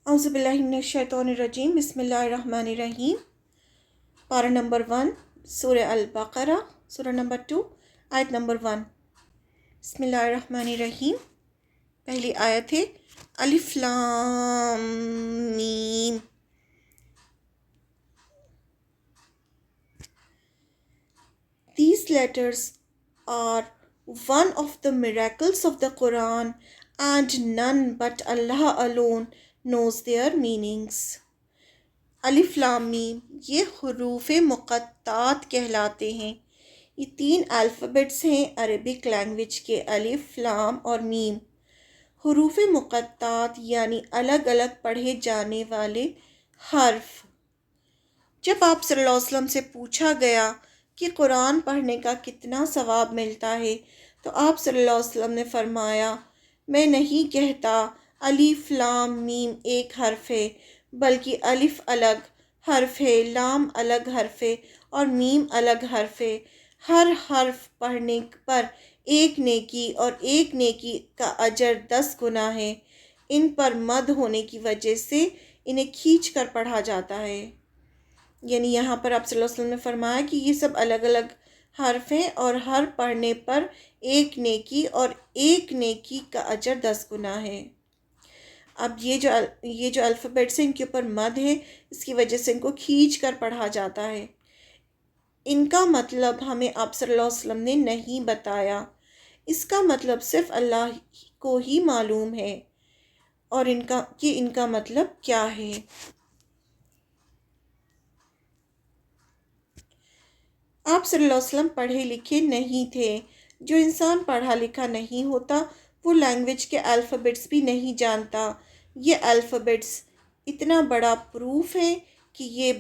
اعوذ باللہ من الشیطان الرجیم، بسم اللہ الرحمن الرحیم۔ پارہ نمبر 1، سورہ البقرہ، سورہ نمبر 2، آیت نمبر 1۔ بسم اللہ الرحمن الرحیم۔ پہلی آیت ہے الف لام میم۔ These letters are one of the miracles of the Quran, and none but Allah alone knows their meanings۔ الف لام میم یہ حروف مقطعات کہلاتے ہیں۔ یہ 3 الفابیٹس ہیں عربک لینگویج کے، الف لام اور میم۔ حروف مقطعات یعنی الگ الگ پڑھے جانے والے حرف۔ جب آپ صلی اللہ علیہ وسلم سے پوچھا گیا کہ قرآن پڑھنے کا کتنا ثواب ملتا ہے تو آپ صلی اللہ علیہ وسلم نے فرمایا، میں نہیں کہتا الف لام میم ایک حرف ہے، بلکہ الف الگ حرف ہے، لام الگ حرف ہے اور میم الگ حرف ہے۔ ہر حرف پڑھنے پر 1 نیکی اور 1 نیکی کا اجر 10 گنا ہے۔ ان پر مد ہونے کی وجہ سے انہیں کھینچ کر پڑھا جاتا ہے۔ یعنی یہاں پر آپ صلی اللہ علیہ وسلم نے فرمایا کہ یہ سب الگ الگ حرف ہیں اور ہر پڑھنے پر 1 نیکی اور 1 نیکی کا اجر 10 گنا ہے۔ اب یہ جو الفابیٹس ہیں ان کے اوپر مد ہے، اس کی وجہ سے ان کو کھینچ کر پڑھا جاتا ہے۔ ان کا مطلب ہمیں آپ صلی اللہ علیہ وسلم نے نہیں بتایا، اس کا مطلب صرف اللہ کو ہی معلوم ہے اور ان کا مطلب کیا ہے۔ آپ صلی اللہ علیہ وسلم پڑھے لکھے نہیں تھے۔ جو انسان پڑھا لکھا نہیں ہوتا وہ لینگویج کے الفابیٹس بھی نہیں جانتا۔ یہ الفابیٹس اتنا بڑا پروف ہے کہ یہ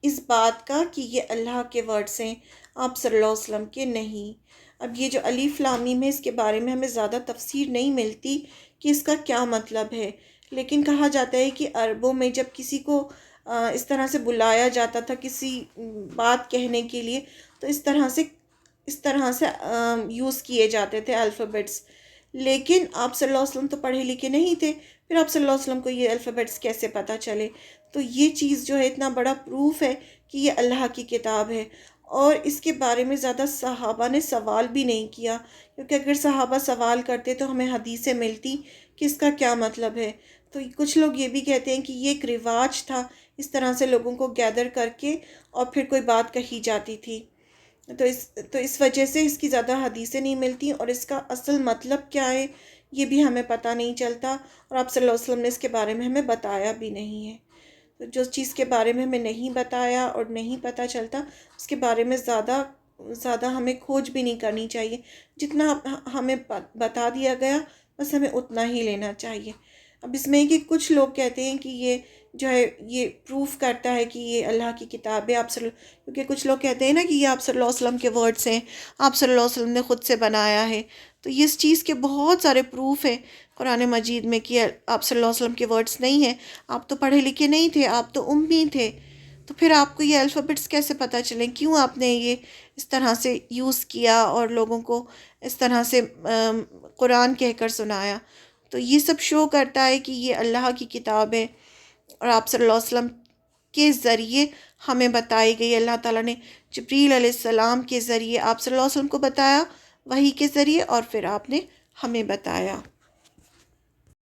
اس بات کا کہ یہ اللہ کے ورڈس ہیں، آپ صلی اللہ علیہ وسلم کے نہیں۔ اب یہ جو الف لام میم ہے اس کے بارے میں ہمیں زیادہ تفسیر نہیں ملتی کہ اس کا کیا مطلب ہے، لیکن کہا جاتا ہے کہ عربوں میں جب کسی کو اس طرح سے بلایا جاتا تھا کسی بات کہنے کے لیے تو اس طرح سے یوز کیے جاتے تھے الفابیٹس۔ لیکن آپ صلی اللہ علیہ وسلم تو پڑھے لکھے نہیں تھے، پھر آپ صلی اللہ علیہ وسلم کو یہ الفابیٹس کیسے پتہ چلے؟ تو یہ چیز جو ہے اتنا بڑا پروف ہے کہ یہ اللہ کی کتاب ہے، اور اس کے بارے میں زیادہ صحابہ نے سوال بھی نہیں کیا، کیونکہ اگر صحابہ سوال کرتے تو ہمیں حدیثیں ملتی کہ اس کا کیا مطلب ہے۔ تو کچھ لوگ یہ بھی کہتے ہیں کہ یہ ایک رواج تھا، اس طرح سے لوگوں کو گیدر کر کے اور پھر کوئی بات کہی جاتی تھی۔ تو اس وجہ سے اس کی زیادہ حدیثیں نہیں ملتی، اور اس کا اصل مطلب کیا ہے یہ بھی ہمیں پتہ نہیں چلتا، اور آپ صلی اللہ علیہ وسلم نے اس کے بارے میں ہمیں بتایا بھی نہیں ہے۔ تو جو چیز کے بارے میں ہمیں نہیں بتایا اور نہیں پتہ چلتا اس کے بارے میں زیادہ ہمیں کھوج بھی نہیں کرنی چاہیے۔ جتنا ہمیں بتا دیا گیا بس ہمیں اتنا ہی لینا چاہیے۔ اب اس میں کہ کچھ لوگ کہتے ہیں کہ یہ جو ہے یہ پروف کرتا ہے کہ یہ اللہ کی کتاب ہے، کیونکہ کچھ لوگ کہتے ہیں نا کہ یہ آپ صلی اللہ علیہ وسلم کے ورڈس ہیں، آپ صلی اللہ علیہ وسلم نے خود سے بنایا ہے۔ تو اس چیز کے بہت سارے پروف ہیں قرآن مجید میں کہ آپ صلی اللہ علیہ وسلم کے ورڈس نہیں ہیں۔ آپ تو پڑھے لکھے نہیں تھے، آپ تو امی تھے، تو پھر آپ کو یہ الفابیٹس کیسے پتہ چلیں؟ کیوں آپ نے یہ اس طرح سے یوز کیا اور لوگوں کو اس طرح سے قرآن کہہ کر سنایا؟ تو یہ سب شو کرتا ہے کہ یہ اللہ کی کتاب ہے، اور آپ صلی اللہ علیہ وسلم کے ذریعے ہمیں بتائی گئی۔ اللہ تعالیٰ نے جبریل علیہ السلام کے ذریعے آپ صلی اللہ علیہ وسلم کو بتایا، وحی کے ذریعے، اور پھر آپ نے ہمیں بتایا۔